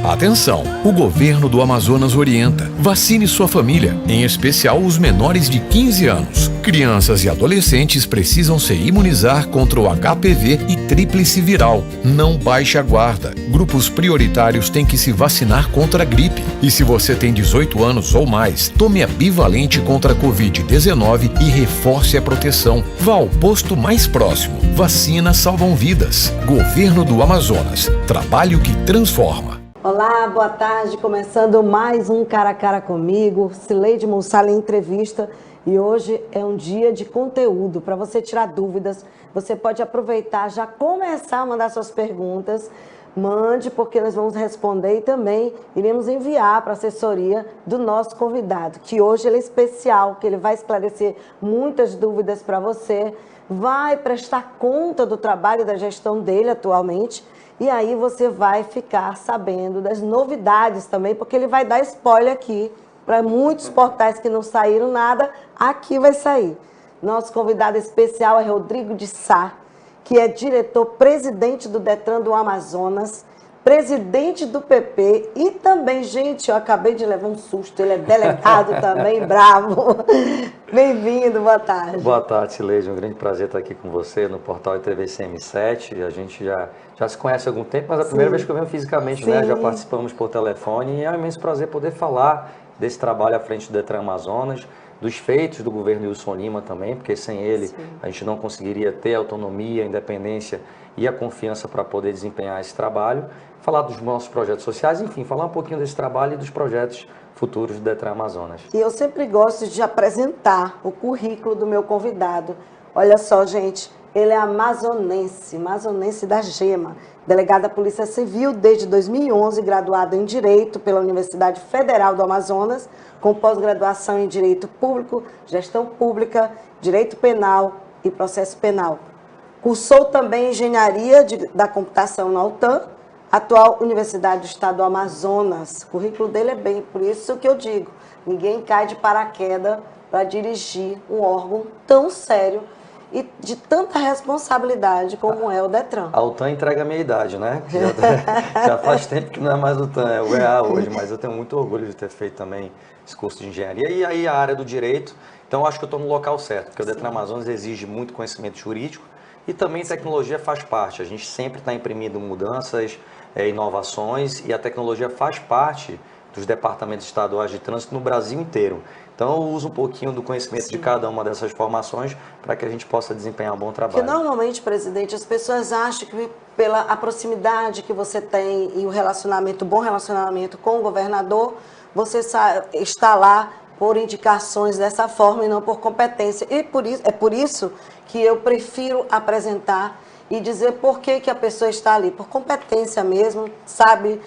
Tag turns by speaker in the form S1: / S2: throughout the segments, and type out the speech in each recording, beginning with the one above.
S1: Atenção! O governo do Amazonas orienta. Vacine sua família, em especial os menores de 15 anos. Crianças e adolescentes precisam se imunizar contra o HPV e tríplice viral. Não baixe a guarda. Grupos prioritários têm que se vacinar contra a gripe. E se você tem 18 anos ou mais, tome a bivalente contra a Covid-19 e reforce a proteção. Vá ao posto mais próximo. Vacinas salvam vidas. Governo do Amazonas. Trabalho que transforma.
S2: Olá, boa tarde. Começando mais um Cara a Cara comigo, Cileide Mussala em entrevista. E hoje é um dia de conteúdo para você tirar dúvidas. Você pode aproveitar, já começar a mandar suas perguntas. Mande, porque nós vamos responder e também iremos enviar para a assessoria do nosso convidado, que hoje ele é especial, que ele vai esclarecer muitas dúvidas para você, vai prestar conta do trabalho da gestão dele atualmente. E aí você vai ficar sabendo das novidades também, porque ele vai dar spoiler aqui para muitos portais que não saíram nada, aqui vai sair. Nosso convidado especial é Rodrigo de Sá, que é diretor-presidente do Detran do Amazonas, presidente do PP e também, gente, eu acabei de levar um susto, ele é delegado também, bravo. Bem-vindo, boa tarde.
S3: Boa tarde, Cileide, um grande prazer estar aqui com você no portal ITVCM7. A gente já se conhece há algum tempo, mas é a primeira vez que eu venho fisicamente, né? Já participamos por telefone e é um imenso prazer poder falar desse trabalho à frente do Detran Amazonas, dos feitos do governo Wilson Lima também, porque sem ele a gente não conseguiria ter a autonomia, a independência e a confiança para poder desempenhar esse trabalho, falar dos nossos projetos sociais, enfim, falar um pouquinho desse trabalho e dos projetos futuros do Detran Amazonas.
S2: E eu sempre gosto de apresentar o currículo do meu convidado. Olha só, gente, ele é amazonense da Gema, delegado da Polícia Civil desde 2011, graduado em Direito pela Universidade Federal do Amazonas, com pós-graduação em Direito Público, Gestão Pública, Direito Penal e Processo Penal. Cursou também Engenharia da Computação na UTAM, atual Universidade do Estado do Amazonas. O currículo dele é bem, por isso que eu digo, ninguém cai de paraquedas para dirigir um órgão tão sério e de tanta responsabilidade como é o Detran.
S3: A UTAM entrega a minha idade, né? Já faz tempo que não é mais UTAN, é o EA hoje, mas eu tenho muito orgulho de ter feito também esse curso de engenharia e aí a área do direito. Então eu acho que eu estou no local certo, porque o Detran Amazonas exige muito conhecimento jurídico e também tecnologia faz parte. A gente sempre está imprimindo mudanças, inovações e a tecnologia faz parte dos departamentos estaduais de trânsito no Brasil inteiro. Então, eu uso um pouquinho do conhecimento de cada uma dessas formações para que a gente possa desempenhar um bom trabalho.
S2: Porque normalmente, presidente, as pessoas acham que pela a proximidade que você tem e o relacionamento, o bom relacionamento com o governador, você está lá por indicações dessa forma e não por competência. E é por isso que eu prefiro apresentar e dizer por que a pessoa está ali. Por competência mesmo, sabe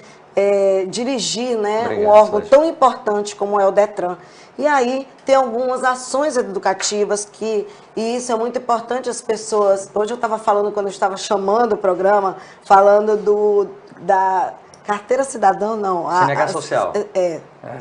S2: dirigir, né,
S3: Obrigado,
S2: um órgão
S3: Sérgio.
S2: tão importante como é o Detran. E aí tem algumas ações educativas e isso é muito importante as pessoas. Hoje eu estava falando, quando eu estava chamando o programa, falando da carteira cidadã, não.
S3: CNH social.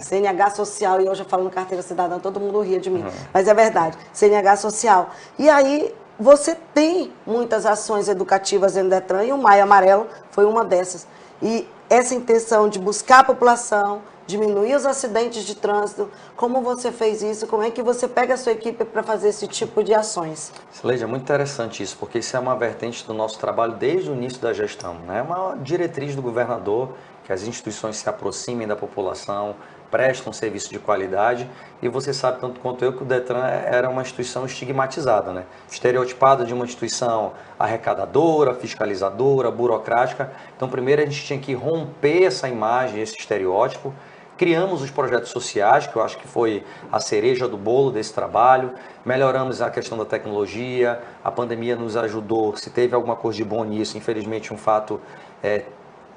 S2: CNH social, e hoje eu falando carteira cidadã, todo mundo ria de mim, mas é verdade, CNH social. E aí você tem muitas ações educativas dentro do Detran e o Maio Amarelo foi uma dessas. E essa intenção de buscar a população, diminuir os acidentes de trânsito, como você fez isso? Como é que você pega a sua equipe para fazer esse tipo de ações?
S3: Cileide, é muito interessante isso, porque isso é uma vertente do nosso trabalho desde o início da gestão, né? É uma diretriz do governador que as instituições se aproximem da população, prestam um serviço de qualidade, e você sabe tanto quanto eu que o Detran era uma instituição estigmatizada, né? Estereotipada de uma instituição arrecadadora, fiscalizadora, burocrática. Então, primeiro a gente tinha que romper essa imagem, esse estereótipo. Criamos os projetos sociais, que eu acho que foi a cereja do bolo desse trabalho. Melhoramos a questão da tecnologia, a pandemia nos ajudou, se teve alguma coisa de bom nisso, infelizmente um fato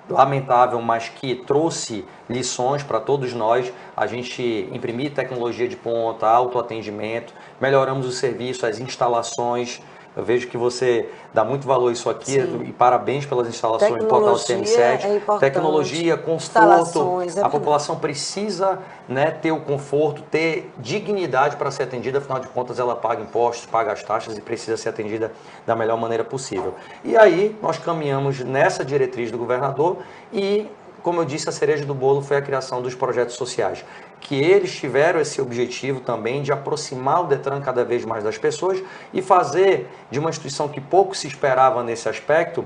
S3: lamentável, mas que trouxe lições para todos nós. A gente imprimir tecnologia de ponta, autoatendimento, melhoramos o serviço, as instalações. Eu vejo que você dá muito valor a isso aqui. Sim. E parabéns pelas instalações do portal CM7. Tecnologia, conforto. A população precisa, né, ter o conforto, ter dignidade para ser atendida. Afinal de contas, ela paga impostos, paga as taxas e precisa ser atendida da melhor maneira possível. E aí, nós caminhamos nessa diretriz do governador e como eu disse, a cereja do bolo foi a criação dos projetos sociais, que eles tiveram esse objetivo também de aproximar o Detran cada vez mais das pessoas e fazer de uma instituição que pouco se esperava nesse aspecto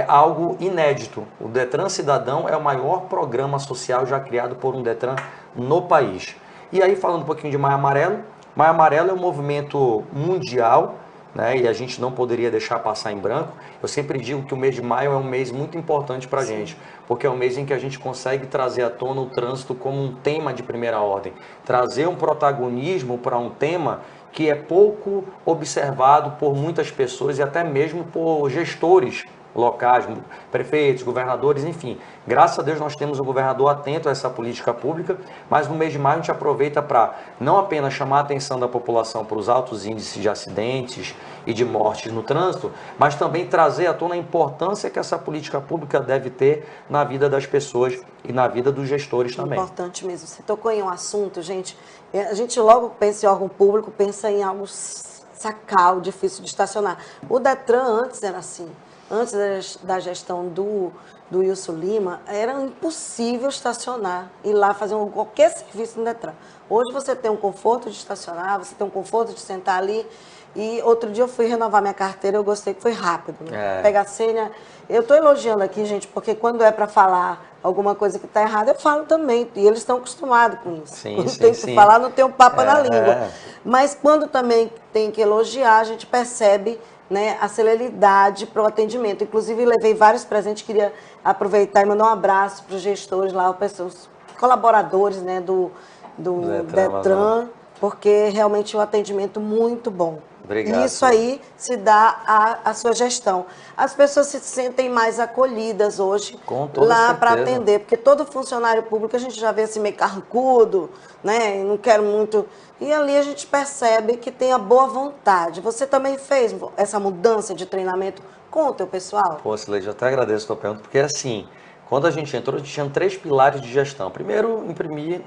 S3: algo inédito. O Detran Cidadão é o maior programa social já criado por um Detran no país. E aí, falando um pouquinho de Maio Amarelo, Maio Amarelo é um movimento mundial, né, e a gente não poderia deixar passar em branco. Eu sempre digo que o mês de maio é um mês muito importante para a gente, porque é um mês em que a gente consegue trazer à tona o trânsito como um tema de primeira ordem, trazer um protagonismo para um tema que é pouco observado por muitas pessoas e até mesmo por gestores locais, prefeitos, governadores, enfim. Graças a Deus nós temos um governador atento a essa política pública, mas no mês de maio a gente aproveita para não apenas chamar a atenção da população para os altos índices de acidentes e de mortes no trânsito, mas também trazer à tona a importância que essa política pública deve ter na vida das pessoas e na vida dos gestores também.
S2: Importante mesmo. Você tocou em um assunto, gente, a gente logo pensa em órgão público, pensa em algo sacal, difícil de estacionar. O Detran antes era assim. Antes da gestão do Wilson Lima, era impossível estacionar, ir lá fazer qualquer serviço no Detran. Hoje você tem um conforto de estacionar, você tem um conforto de sentar ali. E outro dia eu fui renovar minha carteira, eu gostei que foi rápido. Né? Pega a senha. Eu estou elogiando aqui, gente, porque quando é para falar alguma coisa que está errada, eu falo também. E eles estão acostumados com isso.
S3: Sim,
S2: quando
S3: sim,
S2: tem
S3: sim.
S2: que falar, não tem um papo na língua. Mas quando também tem que elogiar, a gente percebe, né, a celeridade para o atendimento. Inclusive, levei vários presentes, queria aproveitar e mandar um abraço para os gestores lá, os colaboradores, né, do Detran, porque realmente é um atendimento muito bom.
S3: Obrigado.
S2: E isso aí se dá à sua gestão. As pessoas se sentem mais acolhidas hoje lá para atender, porque todo funcionário público a gente já vê assim meio carrancudo, né? Não quero muito. E ali a gente percebe que tem a boa vontade. Você também fez essa mudança de treinamento com o teu pessoal?
S3: Pô, Sileide, eu até agradeço a tua pergunta, porque assim, quando a gente entrou, a gente tinha 3 pilares de gestão. Primeiro, imprimir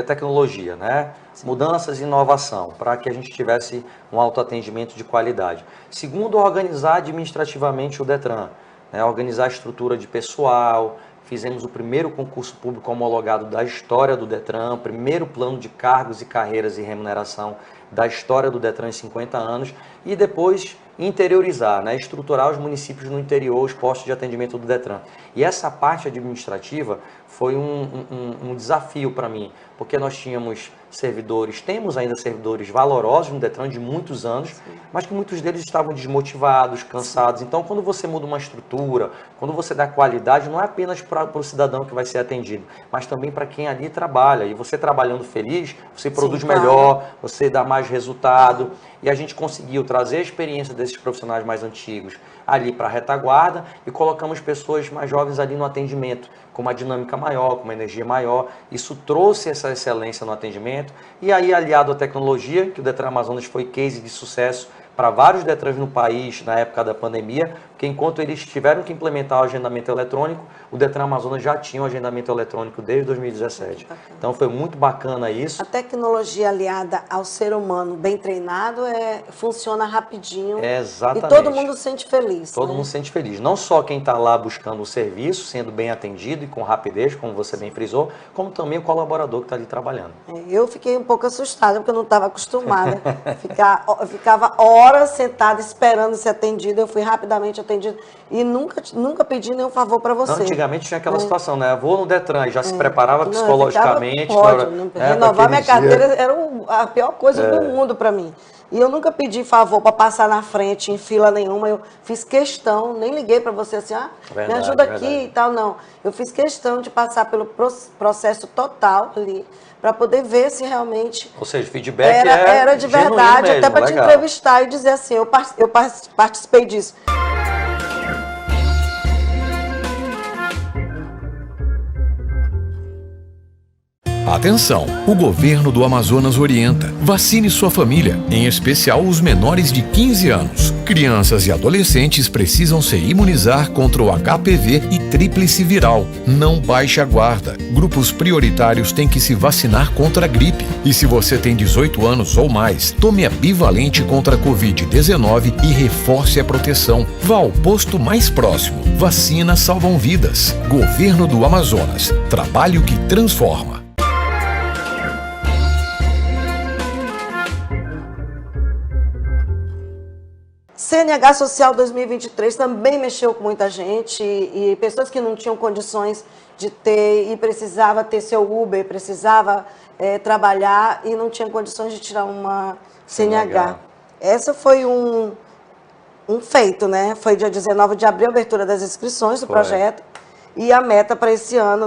S3: tecnologia, né? Mudanças e inovação, para que a gente tivesse um autoatendimento de qualidade. Segundo, organizar administrativamente o Detran, né? Organizar a estrutura de pessoal. Fizemos o primeiro concurso público homologado da história do Detran, primeiro plano de cargos e carreiras e remuneração da história do Detran em 50 anos, e depois interiorizar, né? Estruturar os municípios no interior, os postos de atendimento do Detran. E essa parte administrativa foi um desafio para mim, porque nós tínhamos temos ainda servidores valorosos no Detran de muitos anos, mas que muitos deles estavam desmotivados, cansados. Então, quando você muda uma estrutura, quando você dá qualidade, não é apenas para o cidadão que vai ser atendido, mas também para quem ali trabalha. E você trabalhando feliz, você produz melhor, você dá mais resultado. E a gente conseguiu trazer a experiência desses profissionais mais antigos ali para a retaguarda e colocamos pessoas mais jovens ali no atendimento, com uma dinâmica maior, com uma energia maior. Isso trouxe essa excelência no atendimento. E aí, aliado à tecnologia, que o Detran Amazonas foi case de sucesso para vários Detrans no país na época da pandemia, porque enquanto eles tiveram que implementar o agendamento eletrônico, o Detran Amazonas já tinha o agendamento eletrônico desde 2017. Então foi muito bacana isso.
S2: A tecnologia aliada ao ser humano bem treinado funciona rapidinho.
S3: Exatamente.
S2: E todo mundo se sente feliz.
S3: Todo mundo se sente feliz. Não só quem está lá buscando o serviço, sendo bem atendido e com rapidez, como você bem frisou, como também o colaborador que está ali trabalhando.
S2: Eu fiquei um pouco assustada, porque eu não estava acostumada. Ficava horas sentada esperando ser atendida. Eu fui rapidamente atendida e nunca pedi nenhum favor para você.
S3: Antigamente tinha aquela situação, né? Eu vou no Detran e já se preparava psicologicamente.
S2: Renovar minha carteira era a pior coisa do mundo para mim. E eu nunca pedi favor para passar na frente em fila nenhuma. Eu fiz questão, nem liguei para você assim, me ajuda aqui e tal, não. Eu fiz questão de passar pelo processo total ali, para poder ver se realmente...
S3: Ou seja, feedback
S2: era de verdade,
S3: mesmo,
S2: até para te entrevistar e dizer assim, eu participei disso.
S1: Atenção! O governo do Amazonas orienta. Vacine sua família, em especial os menores de 15 anos. Crianças e adolescentes precisam se imunizar contra o HPV e tríplice viral. Não baixe a guarda. Grupos prioritários têm que se vacinar contra a gripe. E se você tem 18 anos ou mais, tome a bivalente contra a Covid-19 e reforce a proteção. Vá ao posto mais próximo. Vacinas salvam vidas. Governo do Amazonas. Trabalho que transforma.
S2: CNH Social 2023 também mexeu com muita gente e pessoas que não tinham condições de ter e precisava ter seu Uber, precisava trabalhar e não tinha condições de tirar uma CNH. Essa foi um feito, né? Foi dia 19 de abril a abertura das inscrições do projeto. E a meta para esse ano,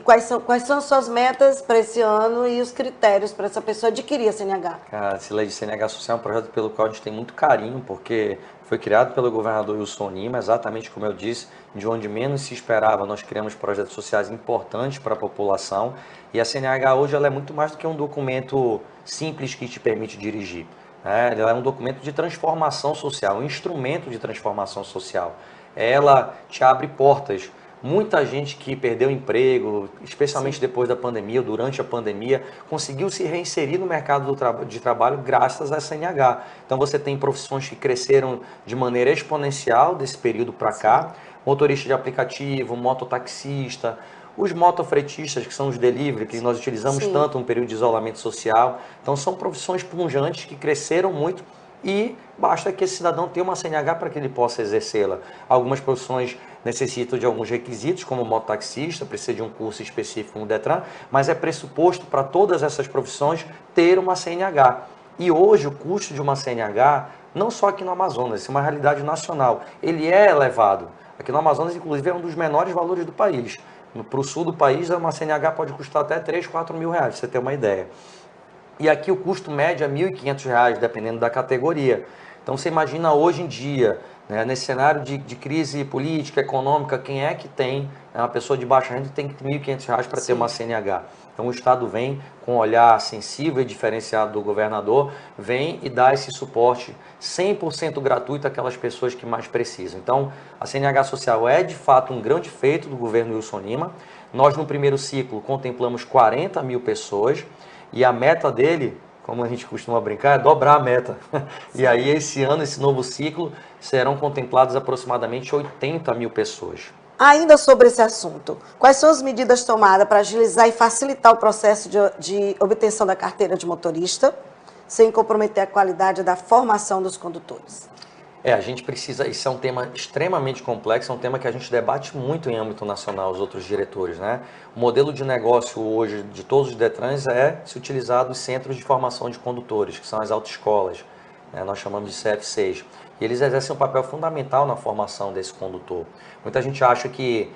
S2: quais são as suas metas para esse ano e os critérios para essa pessoa adquirir a CNH?
S3: Cara, esse Lei de CNH Social é um projeto pelo qual a gente tem muito carinho, porque foi criado pelo governador Wilson Lima, exatamente como eu disse, de onde menos se esperava. Nós criamos projetos sociais importantes para a população e a CNH hoje ela é muito mais do que um documento simples que te permite dirigir. Ela é um documento de transformação social, um instrumento de transformação social. Ela te abre portas. Muita gente que perdeu emprego, especialmente depois da pandemia ou durante a pandemia, conseguiu se reinserir no mercado de trabalho graças à CNH. Então você tem profissões que cresceram de maneira exponencial desse período para cá, motorista de aplicativo, mototaxista, os motofretistas, que são os delivery, que nós utilizamos tanto no período de isolamento social. Então são profissões pujantes que cresceram muito e basta que esse cidadão tenha uma CNH para que ele possa exercê-la. Algumas profissões necessitam de alguns requisitos, como o mototaxista, precisa de um curso específico no Detran, mas é pressuposto para todas essas profissões ter uma CNH. E hoje o custo de uma CNH, não só aqui no Amazonas, isso é uma realidade nacional, ele é elevado. Aqui no Amazonas, inclusive, é um dos menores valores do país. Para o sul do país, uma CNH pode custar até 3, 4 mil reais, para você ter uma ideia. E aqui o custo médio é R$ 1.500, dependendo da categoria. Então você imagina hoje em dia, né, nesse cenário de crise política, econômica, quem é que tem, uma pessoa de baixa renda tem que ter R$ 1.500 para ter uma CNH. Então o Estado vem com um olhar sensível e diferenciado do governador, vem e dá esse suporte 100% gratuito àquelas pessoas que mais precisam. Então a CNH Social é de fato um grande feito do governo Wilson Lima. Nós no primeiro ciclo contemplamos 40 mil pessoas e a meta dele, como a gente costuma brincar, é dobrar a meta. E aí esse ano, esse novo ciclo, serão contempladas aproximadamente 80 mil pessoas.
S2: Ainda sobre esse assunto, quais são as medidas tomadas para agilizar e facilitar o processo de obtenção da carteira de motorista, sem comprometer a qualidade da formação dos condutores?
S3: A gente precisa, isso é um tema extremamente complexo, é um tema que a gente debate muito em âmbito nacional, os outros diretores, né? O modelo de negócio hoje de todos os Detrans é se utilizar dos centros de formação de condutores, que são as autoescolas, né? Nós chamamos de CF6. E eles exercem um papel fundamental na formação desse condutor. Muita gente acha que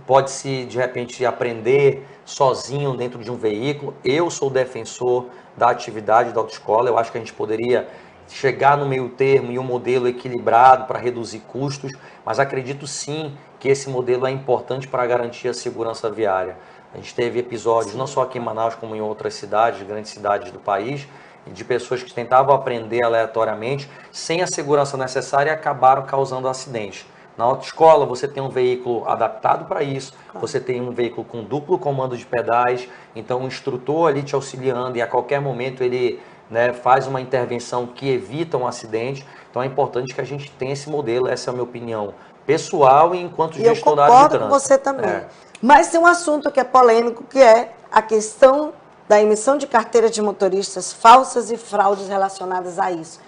S3: pode-se, de repente, aprender sozinho dentro de um veículo. Eu sou defensor da atividade da autoescola, eu acho que a gente poderia chegar no meio termo e um modelo equilibrado para reduzir custos, mas acredito sim que esse modelo é importante para garantir a segurança viária. A gente teve episódios, não só aqui em Manaus, como em outras cidades, grandes cidades do país, de pessoas que tentavam aprender aleatoriamente, sem a segurança necessária, e acabaram causando acidentes. Na autoescola você tem um veículo adaptado para isso, você tem um veículo com duplo comando de pedais, então o instrutor ali te auxiliando e a qualquer momento ele faz uma intervenção que evita um acidente. Então é importante que a gente tenha esse modelo, essa é a minha opinião pessoal e enquanto gestor da área do trânsito.
S2: Eu concordo com você também. Mas tem um assunto que é polêmico, que é a questão da emissão de carteiras de motoristas falsas e fraudes relacionadas a isso.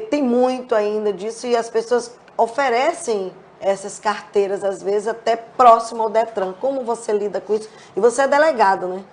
S2: Tem muito ainda disso e as pessoas oferecem essas carteiras, às vezes, até próximo ao Detran. Como você lida com isso? E você é delegado, né?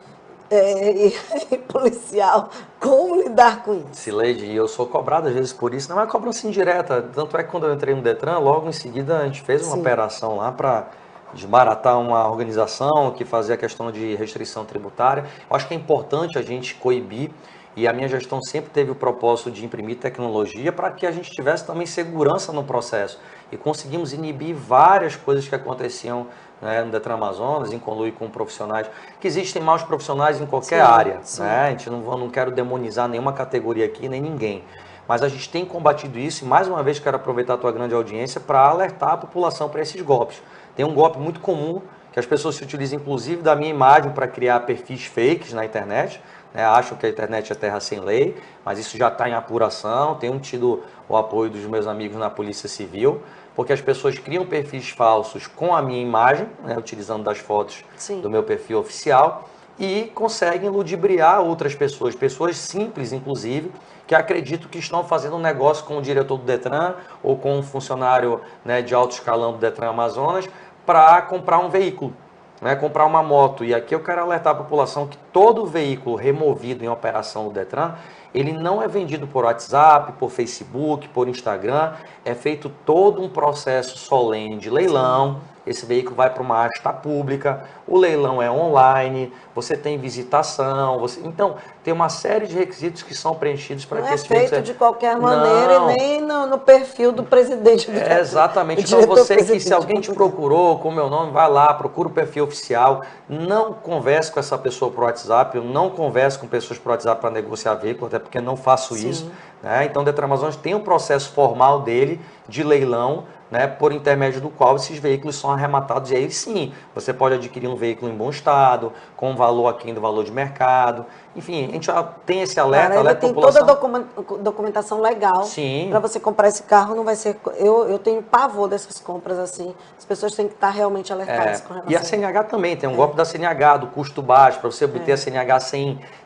S2: E policial. Como lidar com isso?
S3: Sileide, eu sou cobrado às vezes por isso. Não é cobrança indireta. Tanto é que quando eu entrei no Detran, logo em seguida a gente fez uma operação lá para desbaratar uma organização que fazia a questão de restrição tributária. Eu acho que é importante a gente coibir. E a minha gestão sempre teve o propósito de imprimir tecnologia para que a gente tivesse também segurança no processo. E conseguimos inibir várias coisas que aconteciam no Detran Amazonas, em conluio com profissionais, que existem maus profissionais em qualquer área. Né? A gente não quero demonizar nenhuma categoria aqui, nem ninguém. mas a gente tem combatido isso e mais uma vez quero aproveitar a tua grande audiência para alertar a população para esses golpes. Tem um golpe muito comum que as pessoas se utilizam inclusive da minha imagem para criar perfis fakes na internet, né? Acham que a internet é terra sem lei, mas isso já está em apuração, tenho tido o apoio dos meus amigos na Polícia Civil, porque as pessoas criam perfis falsos com a minha imagem, né? Utilizando das fotos do meu perfil oficial, e conseguem ludibriar outras pessoas, pessoas simples inclusive, que acreditam que estão fazendo um negócio com o diretor do Detran ou com um funcionário, né, de alto escalão do Detran Amazonas para comprar um veículo, né, comprar uma moto. E aqui eu quero alertar a população que todo veículo removido em operação do Detran, ele não é vendido por WhatsApp, por Facebook, por Instagram, é feito todo um processo solene de leilão. Esse veículo vai para uma asta pública, o leilão é online, você tem visitação, então tem uma série de requisitos que são preenchidos para que esse veículo...
S2: Não é feito de qualquer maneira e nem no perfil do presidente do
S3: exatamente, então você que se alguém te procurou com o meu nome, vai lá, procura o perfil oficial, não converse com essa pessoa por WhatsApp, eu não converso com pessoas por WhatsApp para negociar veículo, até porque não faço isso, né? Então o Detran Amazonas tem um processo formal dele de leilão, né, por intermédio do qual esses veículos são arrematados, e aí sim, você pode adquirir um veículo em bom estado, com valor aquém do valor de mercado, enfim, a gente já tem esse alerta, alerta
S2: tem
S3: população.
S2: toda a documentação legal para você comprar esse carro, não vai ser... Eu tenho pavor dessas compras assim, as pessoas têm que estar realmente alertadas com relação.
S3: E a CNH também, tem um golpe da CNH, do custo baixo, para você obter a CNH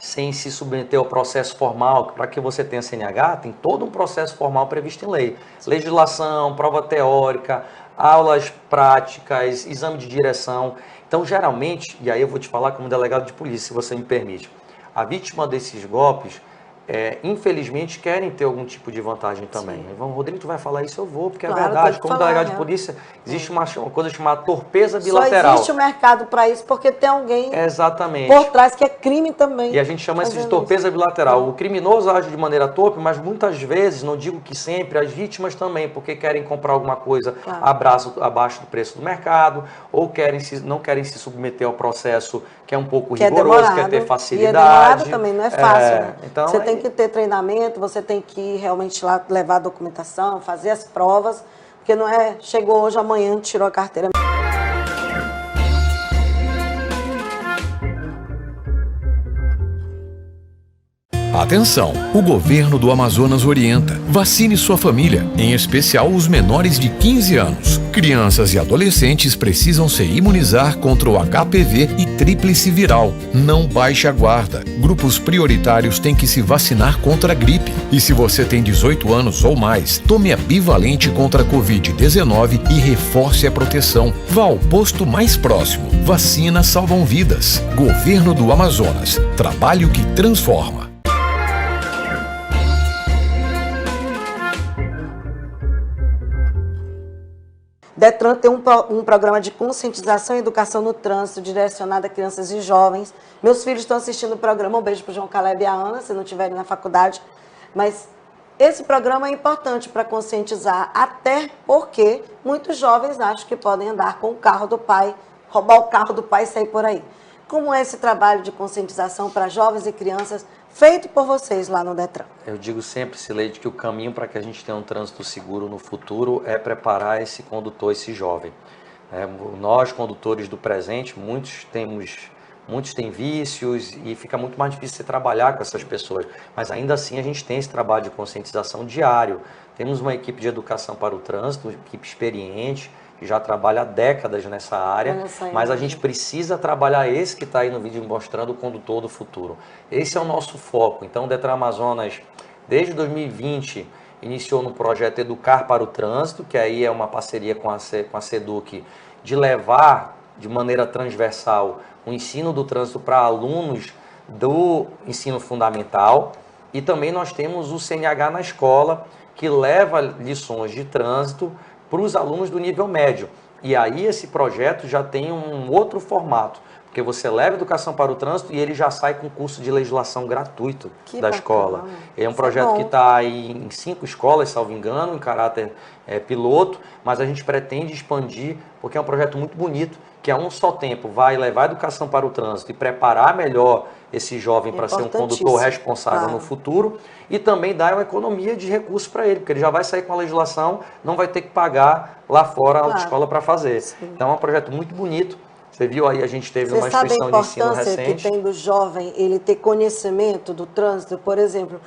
S3: sem se submeter ao processo formal, para que você tenha a CNH, tem todo um processo formal previsto em lei. Legislação, prova teórica, aulas práticas, exame de direção. Então, geralmente, e aí eu vou te falar como delegado de polícia, se você me permite, a vítima desses golpes, infelizmente, querem ter algum tipo de vantagem também. Rodrigo, tu vai falar isso? Eu vou, porque é verdade. Como delegado de polícia, existe uma coisa chamada torpeza bilateral.
S2: Só existe o mercado para isso porque tem alguém
S3: Exatamente
S2: por trás que é crime também.
S3: E a gente chama isso de torpeza bilateral. O criminoso age de maneira torpe, mas muitas vezes, não digo que sempre, as vítimas também, porque querem comprar alguma coisa abaixo do preço do mercado, ou não querem se submeter ao processo que é um pouco rigoroso, quer ter facilidade.
S2: E é demorado também, não é fácil. Né?
S3: Então,
S2: você tem que ter treinamento, você tem que realmente lá levar a documentação, fazer as provas, porque não é chegou hoje, amanhã tirou a carteira.
S1: Atenção! O governo do Amazonas orienta. Vacine sua família, em especial os menores de 15 anos. Crianças e adolescentes precisam se imunizar contra o HPV e tríplice viral. Não baixe a guarda. Grupos prioritários têm que se vacinar contra a gripe. E se você tem 18 anos ou mais, tome a bivalente contra a Covid-19 e reforce a proteção. Vá ao posto mais próximo. Vacinas salvam vidas. Governo do Amazonas. Trabalho que transforma.
S2: Detran tem um programa de conscientização e educação no trânsito direcionado a crianças e jovens. Meus filhos estão assistindo o programa, um beijo para o João Caleb e a Ana, se não estiverem na faculdade. Mas esse programa é importante para conscientizar, até porque muitos jovens acham que podem andar com o carro do pai, roubar o carro do pai e sair por aí. Como é esse trabalho de conscientização para jovens e crianças feito por vocês lá no Detran?
S3: Eu digo sempre, Cileide, que o caminho para que a gente tenha um trânsito seguro no futuro é preparar esse condutor, esse jovem. Nós, condutores do presente, muitos têm vícios e fica muito mais difícil você trabalhar com essas pessoas. Mas ainda assim a gente tem esse trabalho de conscientização diário. Temos uma equipe de educação para o trânsito, uma equipe experiente, que já trabalha há décadas nessa área, mas a gente precisa trabalhar esse que está aí no vídeo mostrando o condutor do futuro. Esse é o nosso foco. Então o Detran Amazonas, desde 2020, iniciou no projeto Educar para o Trânsito, que aí é uma parceria com a SEDUC, de levar de maneira transversal o ensino do trânsito para alunos do ensino fundamental. E também nós temos o CNH na escola, que leva lições de trânsito para os alunos do nível médio. E aí esse projeto já tem um outro formato, porque você leva educação para o trânsito e ele já sai com curso de legislação gratuito da
S2: bacana.
S3: escola. É um
S2: Isso
S3: projeto
S2: é
S3: que está aí em 5 escolas, salvo engano, em caráter piloto, mas a gente pretende expandir, porque é um projeto muito bonito, que a um só tempo vai levar a educação para o trânsito e preparar melhor esse jovem para ser um condutor responsável no futuro, e também dar uma economia de recursos para ele, porque ele já vai sair com a legislação, não vai ter que pagar lá fora a autoescola para fazer.
S2: Sim.
S3: Então é um projeto muito bonito. Você viu aí, a gente teve uma instituição de ensino recente.
S2: Você sabe a importância que tem do jovem ele ter conhecimento do trânsito? Por exemplo,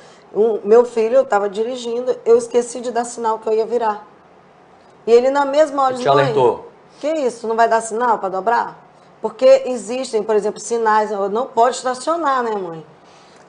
S2: meu filho, eu estava dirigindo, eu esqueci de dar sinal que eu ia virar. E ele na mesma hora
S3: te alertou.
S2: Que isso, não vai dar sinal para dobrar? Porque existem, por exemplo, sinais, não pode estacionar, né, mãe?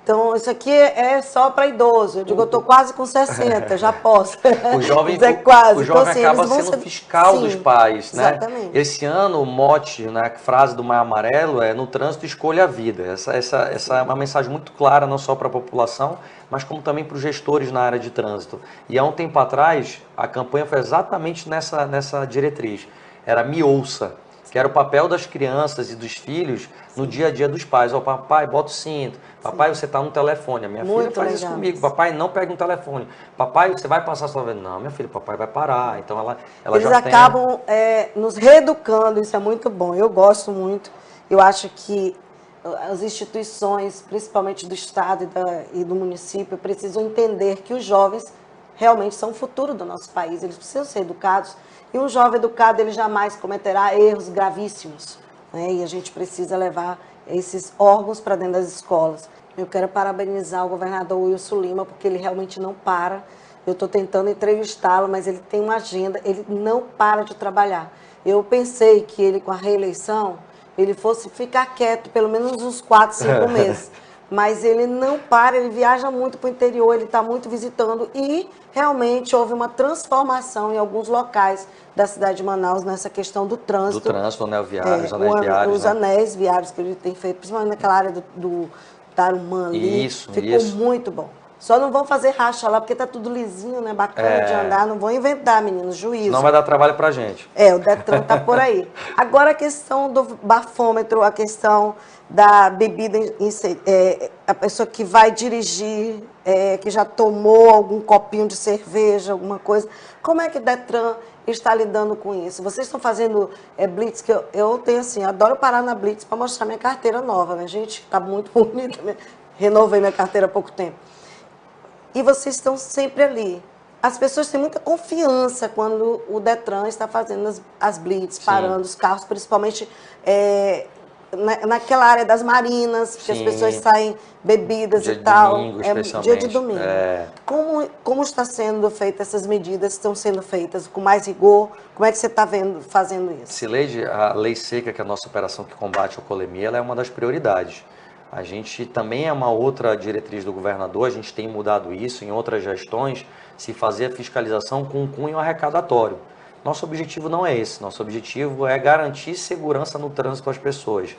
S2: Então, isso aqui é só para idoso. Eu digo, eu estou quase com 60, já posso.
S3: O jovem,
S2: quase.
S3: O jovem
S2: então,
S3: acaba sendo fiscal dos pais, né?
S2: Exatamente.
S3: Esse ano, o mote, né, a frase do Maio Amarelo é: no trânsito, escolha a vida. Essa é uma mensagem muito clara, não só para a população, mas como também para os gestores na área de trânsito. E há um tempo atrás, a campanha foi exatamente nessa diretriz. Era Me Ouça, que era o papel das crianças e dos filhos no dia a dia dos pais. Ó, papai, bota o cinto. Papai, você está no telefone. A minha filha faz isso comigo. Papai, não pega um telefone. Papai, você vai passar sua vida. Não, minha filha, papai vai parar. Então ela
S2: Eles
S3: já
S2: acabam nos reeducando, isso é muito bom. Eu gosto muito. Eu acho que as instituições, principalmente do Estado e do município, precisam entender que os jovens realmente são o futuro do nosso país. Eles precisam ser educados. E um jovem educado, ele jamais cometerá erros gravíssimos, né? E a gente precisa levar esses órgãos para dentro das escolas. Eu quero parabenizar o governador Wilson Lima, porque ele realmente não para. Eu estou tentando entrevistá-lo, mas ele tem uma agenda, ele não para de trabalhar. Eu pensei que ele, com a reeleição, ele fosse ficar quieto pelo menos uns 4, 5 meses. Mas ele não para, ele viaja muito para o interior, ele está muito visitando e realmente houve uma transformação em alguns locais da cidade de Manaus nessa questão do trânsito.
S3: Do trânsito, anel viário, os anéis viários.
S2: Os anéis viários que ele tem feito, principalmente naquela área do Tarumã ali.
S3: Isso,
S2: ficou muito bom. Só não vão fazer racha lá, porque tá tudo lisinho, né? Bacana de andar. Não vão inventar, meninos, juízo.
S3: Não vai dar trabalho pra gente.
S2: O Detran tá por aí. Agora a questão do bafômetro, a questão da bebida, a pessoa que vai dirigir, que já tomou algum copinho de cerveja, alguma coisa. Como é que o Detran está lidando com isso? Vocês estão fazendo blitz, que eu tenho assim, adoro parar na blitz para mostrar minha carteira nova, né, gente? Tá muito bonita, né? Renovei minha carteira há pouco tempo. E vocês estão sempre ali. As pessoas têm muita confiança quando o Detran está fazendo as blitz, parando os carros, principalmente naquela área das marinas, que as pessoas saem bebidas
S3: dia
S2: e tal.
S3: Domingo, especialmente.
S2: Dia de domingo. Como está sendo feitas essas medidas? Estão sendo feitas com mais rigor? Como é que você está fazendo isso?
S3: Cileide, a lei seca, que é a nossa operação que combate a alcoolemia, ela é uma das prioridades. A gente também é uma outra diretriz do governador, a gente tem mudado isso em outras gestões, se fazer a fiscalização com um cunho arrecadatório. Nosso objetivo não é esse, nosso objetivo é garantir segurança no trânsito às pessoas.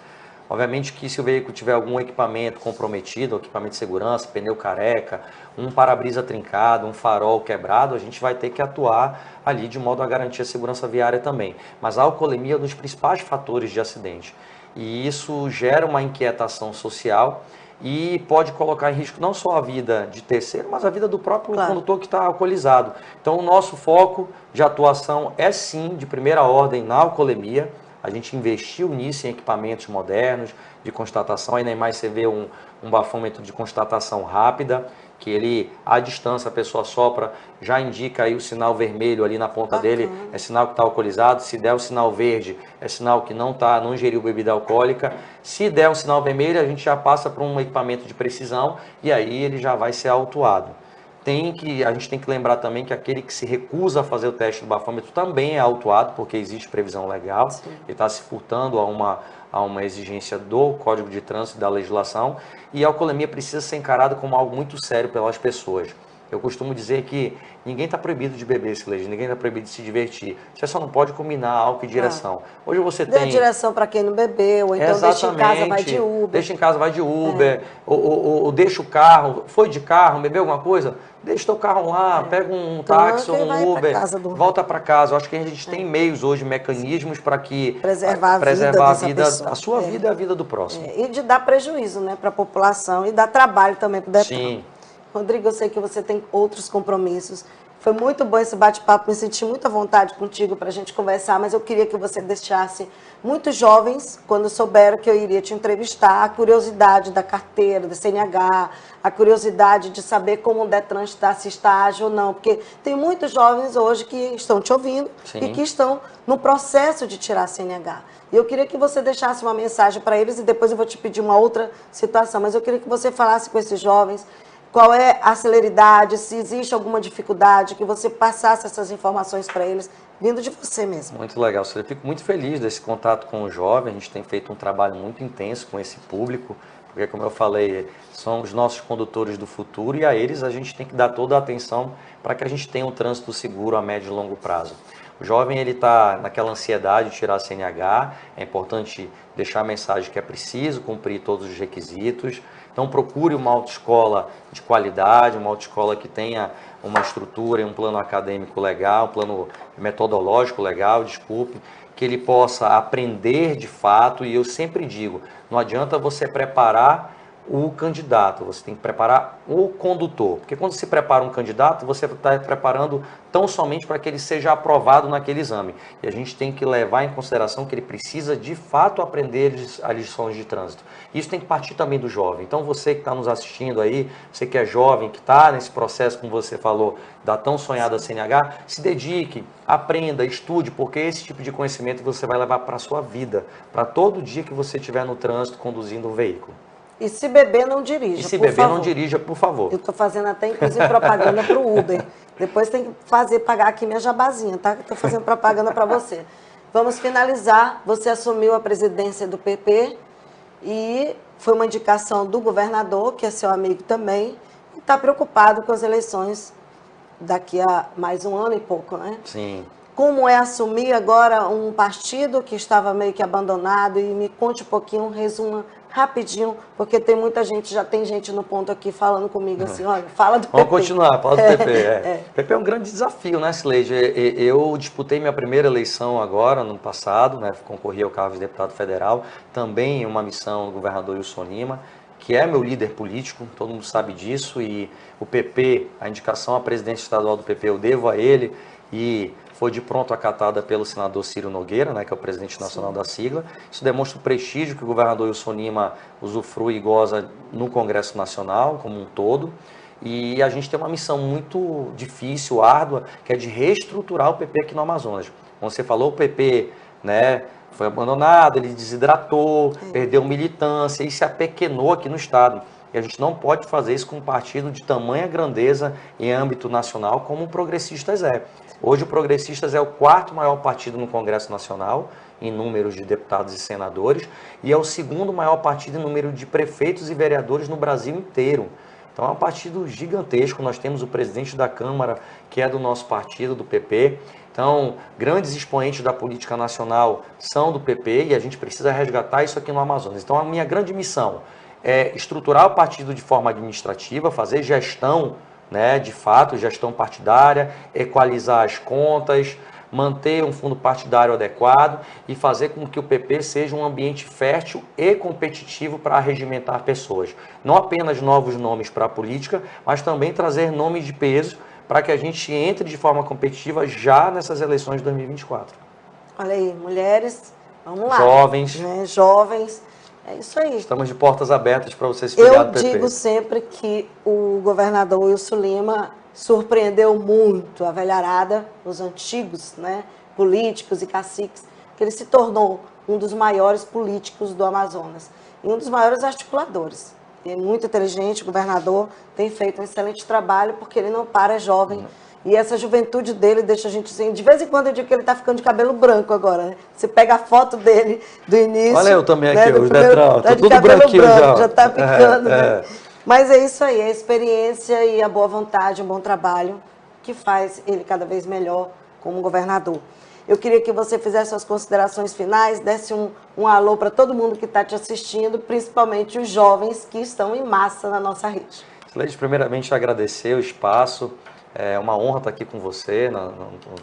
S3: Obviamente que se o veículo tiver algum equipamento comprometido, equipamento de segurança, pneu careca, um para-brisa trincado, um farol quebrado, a gente vai ter que atuar ali de modo a garantir a segurança viária também. Mas a alcoolemia é um dos principais fatores de acidente. E isso gera uma inquietação social e pode colocar em risco não só a vida de terceiro, mas a vida do próprio condutor que está alcoolizado. Então, o nosso foco de atuação é sim de primeira ordem na alcoolemia. A gente investiu nisso em equipamentos modernos de constatação. Aí na imagem você vê um bafômetro de constatação rápida, que ele, à distância, a pessoa sopra, já indica aí o sinal vermelho ali na ponta dele, é sinal que está alcoolizado. Se der o sinal verde, é sinal que não ingeriu bebida alcoólica. Se der um sinal vermelho, a gente já passa para um equipamento de precisão e aí ele já vai ser autuado. A gente tem que lembrar também que aquele que se recusa a fazer o teste do bafômetro também é autuado, porque existe previsão legal, ele está se furtando a uma exigência do Código de Trânsito e da legislação, e a alcoolemia precisa ser encarada como algo muito sério pelas pessoas. Eu costumo dizer que ninguém está proibido de beber, Sileide, ninguém está proibido de se divertir. Você só não pode combinar álcool e direção. Hoje você
S2: Dê
S3: tem...
S2: direção para quem não bebeu, ou então deixa em casa, vai de Uber.
S3: Deixa em casa, vai de Uber, ou deixa o carro, foi de carro, bebeu alguma coisa, deixa o teu carro lá, pega um táxi ou um Uber, volta para casa. Eu acho que a gente tem meios hoje, mecanismos para que
S2: preservar a vida,
S3: a sua vida e a vida do próximo.
S2: E de dar prejuízo, né, para a população e dar trabalho também para o Detran.
S3: Sim.
S2: Rodrigo, eu sei que você tem outros compromissos. Foi muito bom esse bate-papo, me senti muita vontade contigo para a gente conversar, mas eu queria que você deixasse muitos jovens, quando souberam que eu iria te entrevistar, a curiosidade da carteira, da CNH, a curiosidade de saber como o Detran está, se está ágil ou não, porque tem muitos jovens hoje que estão te ouvindo e que estão no processo de tirar a CNH. E eu queria que você deixasse uma mensagem para eles e depois eu vou te pedir uma outra situação, mas eu queria que você falasse com esses jovens qual é a celeridade, se existe alguma dificuldade, que você passasse essas informações para eles, vindo de você mesmo.
S3: Muito legal, eu fico muito feliz desse contato com o jovem, a gente tem feito um trabalho muito intenso com esse público, porque como eu falei, são os nossos condutores do futuro e a eles a gente tem que dar toda a atenção para que a gente tenha um trânsito seguro a médio e longo prazo. O jovem ele está naquela ansiedade de tirar a CNH, é importante deixar a mensagem que é preciso cumprir todos os requisitos. Então procure uma autoescola de qualidade, uma autoescola que tenha uma estrutura e um plano acadêmico legal, um plano metodológico legal, desculpe, que ele possa aprender de fato. E eu sempre digo, não adianta você preparar o candidato, você tem que preparar o condutor, porque quando se prepara um candidato, você está preparando tão somente para que ele seja aprovado naquele exame, e a gente tem que levar em consideração que ele precisa de fato aprender as lições de trânsito. Isso tem que partir também do jovem. Então você que está nos assistindo aí, você que é jovem, que está nesse processo, como você falou, da tão sonhada CNH, se dedique, aprenda, estude, porque esse tipo de conhecimento você vai levar para a sua vida, para todo dia que você estiver no trânsito conduzindo um veículo.
S2: E se beber, não dirija,
S3: E se beber, não dirija, por favor.
S2: Eu estou fazendo até, inclusive, propaganda para o Uber. Depois tem que pagar aqui minha jabazinha, tá? Estou fazendo propaganda para você. Vamos finalizar. Você assumiu a presidência do PP e foi uma indicação do governador, que é seu amigo também, e está preocupado com as eleições daqui a mais um ano e pouco, né?
S3: Sim.
S2: Como é assumir agora um partido que estava meio que abandonado? E me conte um pouquinho, um resumo rapidinho, porque tem muita gente, já tem gente no ponto aqui falando comigo assim, olha, fala do PP.
S3: Vamos continuar, fala do PP. O PP é um grande desafio, né, Sileide? Eu disputei minha primeira eleição agora, no ano passado, né, concorri ao cargo de deputado federal, também uma missão do governador Wilson Lima, que é meu líder político, todo mundo sabe disso, e o PP, a indicação à presidência estadual do PP, eu devo a ele, e foi de pronto acatada pelo senador Ciro Nogueira, né, que é o presidente nacional da sigla. Isso demonstra o prestígio que o governador Wilson Lima usufrui e goza no Congresso Nacional como um todo. E a gente tem uma missão muito difícil, árdua, que é de reestruturar o PP aqui no Amazonas. Como você falou, o PP, né, foi abandonado, ele desidratou, perdeu militância e se apequenou aqui no estado. E a gente não pode fazer isso com um partido de tamanha grandeza em âmbito nacional como o Progressistas é. Hoje o Progressistas é o quarto maior partido no Congresso Nacional, em números de deputados e senadores, e é o segundo maior partido em número de prefeitos e vereadores no Brasil inteiro. Então é um partido gigantesco, nós temos o presidente da Câmara, que é do nosso partido, do PP. Então, grandes expoentes da política nacional são do PP e a gente precisa resgatar isso aqui no Amazonas. Então a minha grande missão é estruturar o partido de forma administrativa, fazer gestão, né, de fato, gestão partidária, equalizar as contas, manter um fundo partidário adequado e fazer com que o PP seja um ambiente fértil e competitivo para regimentar pessoas. Não apenas novos nomes para a política, mas também trazer nomes de peso para que a gente entre de forma competitiva já nessas eleições de 2024.
S2: Olha aí, mulheres, vamos lá.
S3: Jovens.
S2: Né, jovens. É isso aí.
S3: Estamos de portas abertas para você se filiar do PP.
S2: Eu digo sempre que o governador Wilson Lima surpreendeu muito a velharada, os antigos, né, políticos e caciques, que ele se tornou um dos maiores políticos do Amazonas e um dos maiores articuladores. Ele é muito inteligente, o governador tem feito um excelente trabalho porque ele não para, é jovem. E essa juventude dele deixa a gente assim, de vez em quando eu digo que ele está ficando de cabelo branco agora, né? Você pega a foto dele do início.
S3: Olha eu também
S2: né,
S3: aqui, o
S2: primeiro,
S3: Detran,
S2: tá de
S3: tudo
S2: cabelo
S3: branquinho
S2: branco,
S3: já
S2: está ficando, né? Mas é isso aí, a experiência e a boa vontade, um bom trabalho que faz ele cada vez melhor como governador. Eu queria que você fizesse suas considerações finais, desse um alô para todo mundo que está te assistindo, principalmente os jovens que estão em massa na nossa rede.
S3: Sileide, primeiramente agradecer o espaço, é uma honra estar aqui com você, na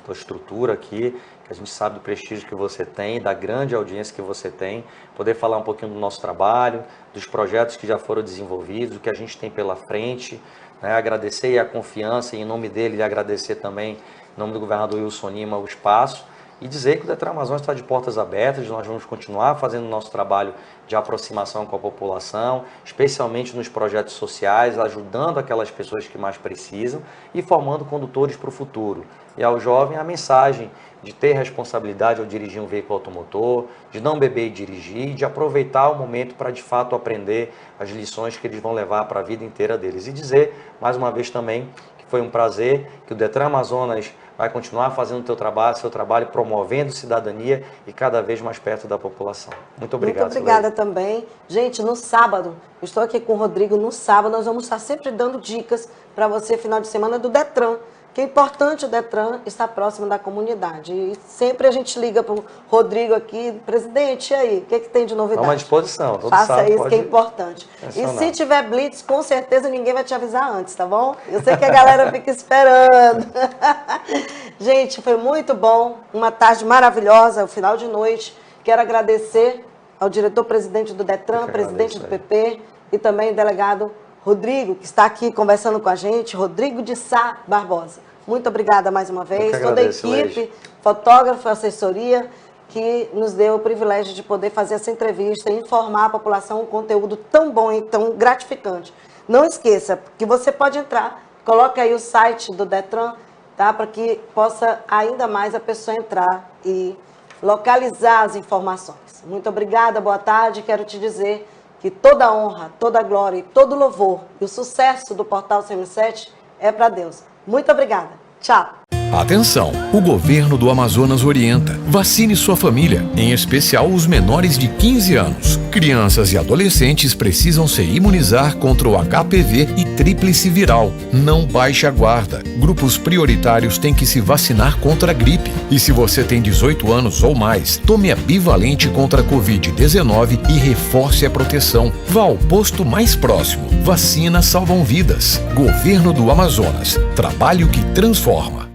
S3: tua estrutura aqui, que a gente sabe do prestígio que você tem, da grande audiência que você tem, poder falar um pouquinho do nosso trabalho, dos projetos que já foram desenvolvidos, o que a gente tem pela frente, né? Agradecer a confiança e em nome dele agradecer também, em nome do governador Wilson Lima, o espaço. E dizer que o Detran Amazonas está de portas abertas, nós vamos continuar fazendo o nosso trabalho de aproximação com a população, especialmente nos projetos sociais, ajudando aquelas pessoas que mais precisam e formando condutores para o futuro. E ao jovem a mensagem de ter responsabilidade ao dirigir um veículo automotor, de não beber e dirigir, de aproveitar o momento para de fato aprender as lições que eles vão levar para a vida inteira deles. E dizer, mais uma vez também, que foi um prazer, que o Detran Amazonas vai continuar fazendo seu trabalho, promovendo cidadania e cada vez mais perto da população. Muito obrigado.
S2: Muito obrigada também. Gente, no sábado, eu estou aqui com o Rodrigo, no sábado nós vamos estar sempre dando dicas para você, final de semana, do Detran. Que é importante o Detran estar próximo da comunidade. E sempre a gente liga para o Rodrigo aqui, presidente, e aí, o que tem de novidade?
S3: Estamos à disposição.
S2: Faça isso que é importante. E se tiver blitz, com certeza ninguém vai te avisar antes, tá bom? Eu sei que a galera fica esperando. Gente, foi muito bom, uma tarde maravilhosa, o final de noite. Quero agradecer ao diretor-presidente do Detran, presidente do PP e também o delegado Rodrigo, que está aqui conversando com a gente, Rodrigo de Sá Barbosa. Muito obrigada mais uma vez, toda a equipe, fotógrafo, assessoria, que nos deu o privilégio de poder fazer essa entrevista e informar a população um conteúdo tão bom e tão gratificante. Não esqueça que você pode entrar, coloque aí o site do Detran, tá? Para que possa ainda mais a pessoa entrar e localizar as informações. Muito obrigada, boa tarde, quero te dizer que toda a honra, toda a glória e todo o louvor e o sucesso do Portal CM7 é para Deus. Muito obrigada. Tchau.
S1: Atenção! O governo do Amazonas orienta. Vacine sua família, em especial os menores de 15 anos. Crianças e adolescentes precisam se imunizar contra o HPV e tríplice viral. Não baixe a guarda. Grupos prioritários têm que se vacinar contra a gripe. E se você tem 18 anos ou mais, tome a bivalente contra a Covid-19 e reforce a proteção. Vá ao posto mais próximo. Vacinas salvam vidas. Governo do Amazonas. Trabalho que transforma.